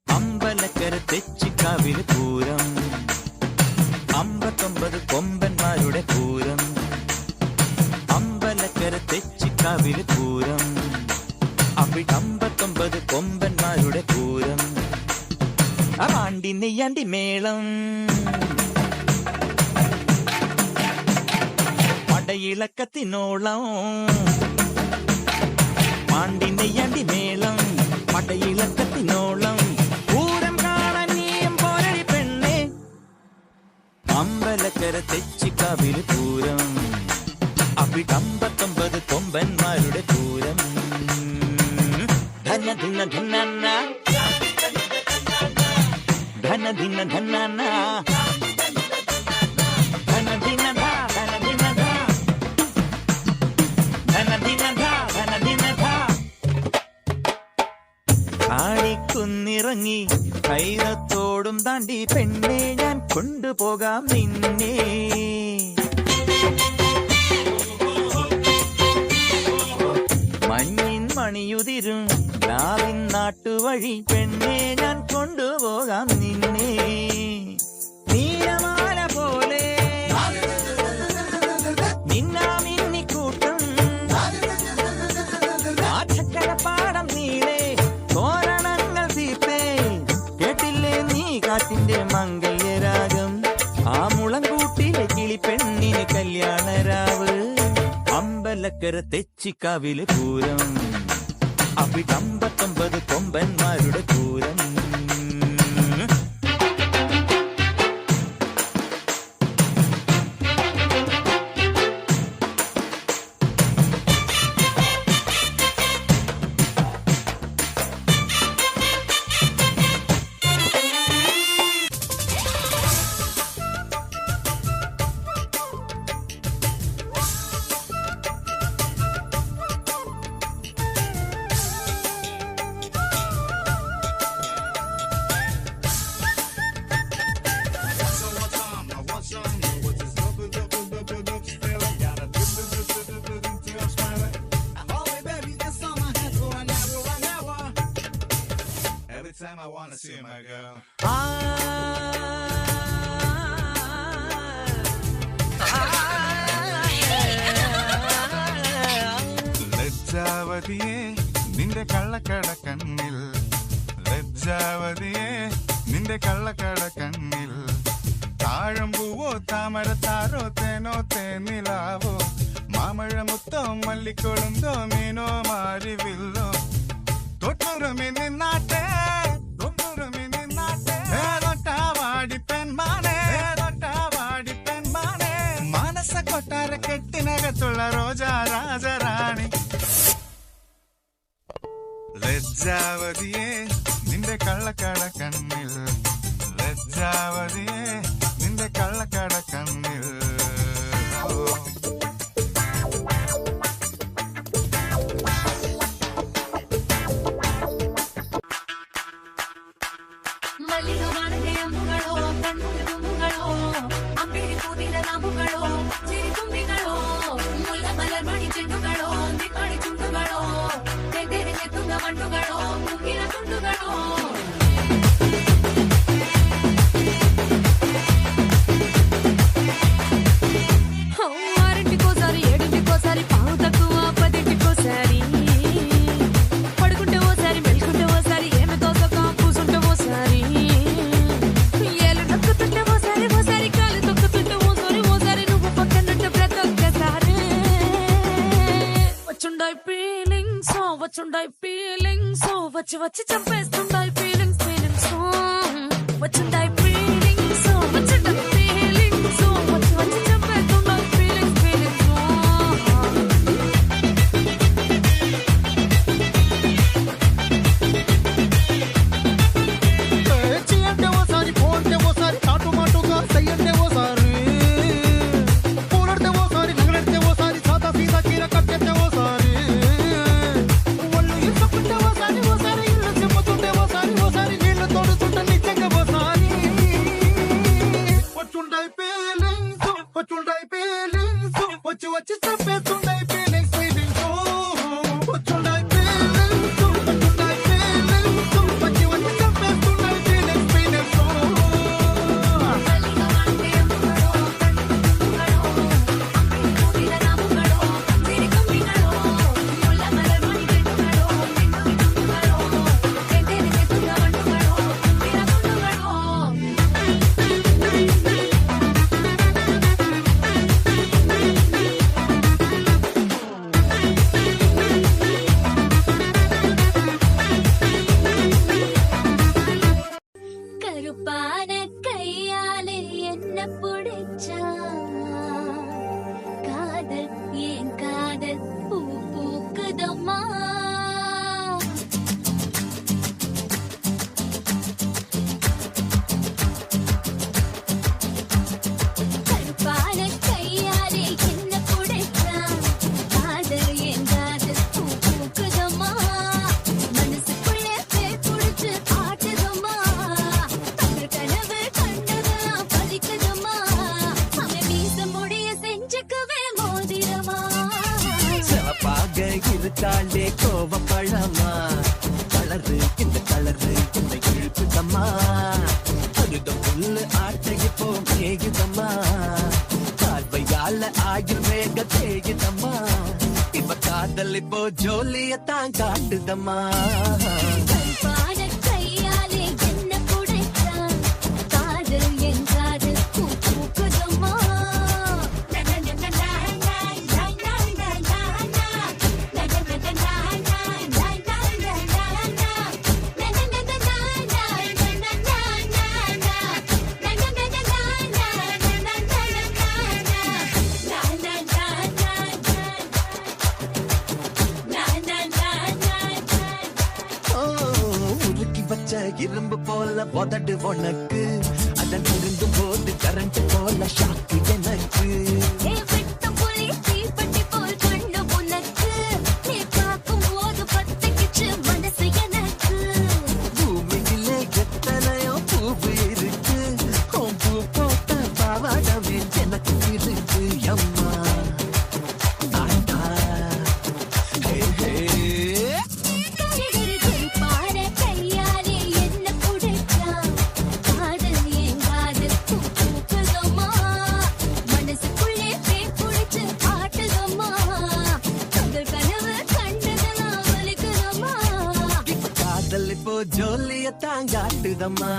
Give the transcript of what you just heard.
അമ്പലക്കര തെച്ചിക്കാവില് പൂരം 59 കൊമ്പന്മാരുടെ പൂരം. അമ്പലക്കര തെച്ചിക്കാവില് പൂരം അവിടെ 59 കൊമ്പന്മാരുടെ പൂരം. ആണ്ടി നെയ്യാണ്ടി മേളം പടയിളക്കത്തിനോളം. ആണ്ടി നെയ്യാണ്ടി മേളം പടയിളക്കത്തിനോളം. പൂരം കാണാൻ നീയും പോരടി പെണ്ണേ. അമ്പലക്കര തെച്ചിക്കാവില് പൂരം അവിടെ 59 കൊമ്പന്മാരുടെ പൂരം. ധന ധിന ധന ധന ധിന ധന ധന ധിന ധന ധിന ധന ധിന ധന ധിന. കാണിക്കുന്നിറങ്ങി കൈരത്തോടും താണ്ടി പെണ്ണെ ഞാൻ കൊണ്ടുപോകാം നിന്നെ. മഞ്ഞിൻ മണിയുതിരും രാവിൻ നാട്ടുവഴി പെണ്ണെ ഞാൻ കൊണ്ടുപോകാം നിന്നെ. നീലമാല പോലെ നിന്നാമിന്നിക്കൂട്ടും ആച്ചക്കരപ്പാടം നീളെ തോരണങ്ങൾ തീർത്തേ. കേട്ടില്ലേ നീ കാറ്റിന്റെ മംഗല്യരാഗം. ആ മുളങ്കൂട്ടിലെ കിളിപ്പെണ്ണിന് കല്യാണരാവ്. അമ്പലക്കര തെച്ചിക്കാവില് പൂരം അവിടെ 59 കൊമ്പന്മാരുടെ Pooram. Time I wanna see my girl. ലജ്ജാവതിയെ നിന്റെ കള്ളക്കട കണ്ണിൽ. ലജ്ജാവതിയെ നിന്റെ കള്ളക്കട കണ്ണിൽ. താഴമ്പൂവോ താമരത്താരോ തേനോ തേനിലാവോ മാമഴമുത്തോ മല്ലിക്കൊളുന്തോ മീനോ മാരിവില്ലോ. തൊട്ടുറമി നിന്നാട്ടെ തൊട്ടുറമി നിന്നാട്ടെ. തൊട്ടാവാടി പെൺമാനെ തൊട്ടാവാടി പെൺമാനെ. മനസ്സ കൊട്ടാര കെട്ടിനകത്തുള്ള റോജാ രാജറാണി. ലജ്ജാവതിയെ നിന്റെ കള്ളക്കട കണ്ണിൽ. ലജ്ജാവതിയെ നിന്റെ കള്ളക്കട കണ്ണിൽ. వచ్చి వచ్చి చంపేస్తుండాయి ఫీలింగ్స్ ఫీలింగ్స్. వచ్చుండాయి ఫీలింగ్స్ వచ్చుండాయి ఫీలింగ్స్. వచ్చి వచ్చి చంపేస్తుండాయి ఫీలింగ్స్ ఫీలింగ్స్. అంటే ఓసారి పోంటే ఓసారి చాటు మాటుగా సయ్యంటే ఓసారి పూలడితే ఓసారి నగలడితే ఓసారి సాదా సీదా కీర కట్టెత్తే ఓసారి ఓసారి నీళ్లు తోడుతుంటే నిజంగా ఓసారి వచ్చి వచ్చి చంపేస్తున్నాయి ఫీలింగ్స్ ఫీలింగ్స్ వచ్చున్నాయి ఫీలింగ్స్ వచ్చున్నాయి ఫీలింగ్స్ వచ్చి వచ్చి చంపేస్తున్నాయి ఫీలింగ్స్ ఫీలింగ్స్ கருப்பான கையாலே என்ன புடிச்சா காதல் ஏன் காதல் பூ பூக்குதம்மா கருப்பான கையாலே என்ன புடிச்சா காதல் ஏன் காதல் பூ பூக்குதம்மா மனசுக்குள்ளே பேர் புடிச்சு ஆட்டுதம்மா தமிழ் கனவு கண்டதெல்லாம் பலிக்குதம்மா அவன் மீச முடிய செஞ்சுக்கவே மோதிரமா சிவப்பாக இருக்காளே கோவப்பழமா கலரு இந்த இழுப்புதம்மா அழுத புல்லு ஆட்டைக்கு போ மேகுதம்மா பார்வையால ஆயுள் வேக தேயுதம்மா இவ காதல் இப்போ ஜோலியத்தான் காட்டுதம்மா கருப்பான கையாலே என்ன புடிச்சா காதல் என் காதல் பூ பூக்குதம்மா ஓ, உருக்கி வச்ச இரும்பு போல உதடு உனக்கு அதன் திருந்தும் போது கரண்ட் போல ஷாக்கு எனக்கு ஏ விட்ட புலி தீப்பெட்டி போல் கண்ணு உனக்கு நீ பார்க்கும் போது பத்திக்கிச்சு மனசு எனக்கு பூமியிலே எத்தனையோ பூவு இருக்கு உன் பூ போட்ட பாவாடவே எனக்கு இருக்கு அம்மா ஆட்டா ஹே ஹே கருப்பான கையாலே என்ன புடிச்சா காதல் ஏன் காதல் பூ பூக்குதம்மா மனசுக்குள்ளே பேர் புடிச்சு ஆட்டுதம்மா தமிழ் கனவு கண்டதெல்லாம் வலிக்குதம்மா காதல் இப்போ ஜோலியத்தான் காட்டுதம்மா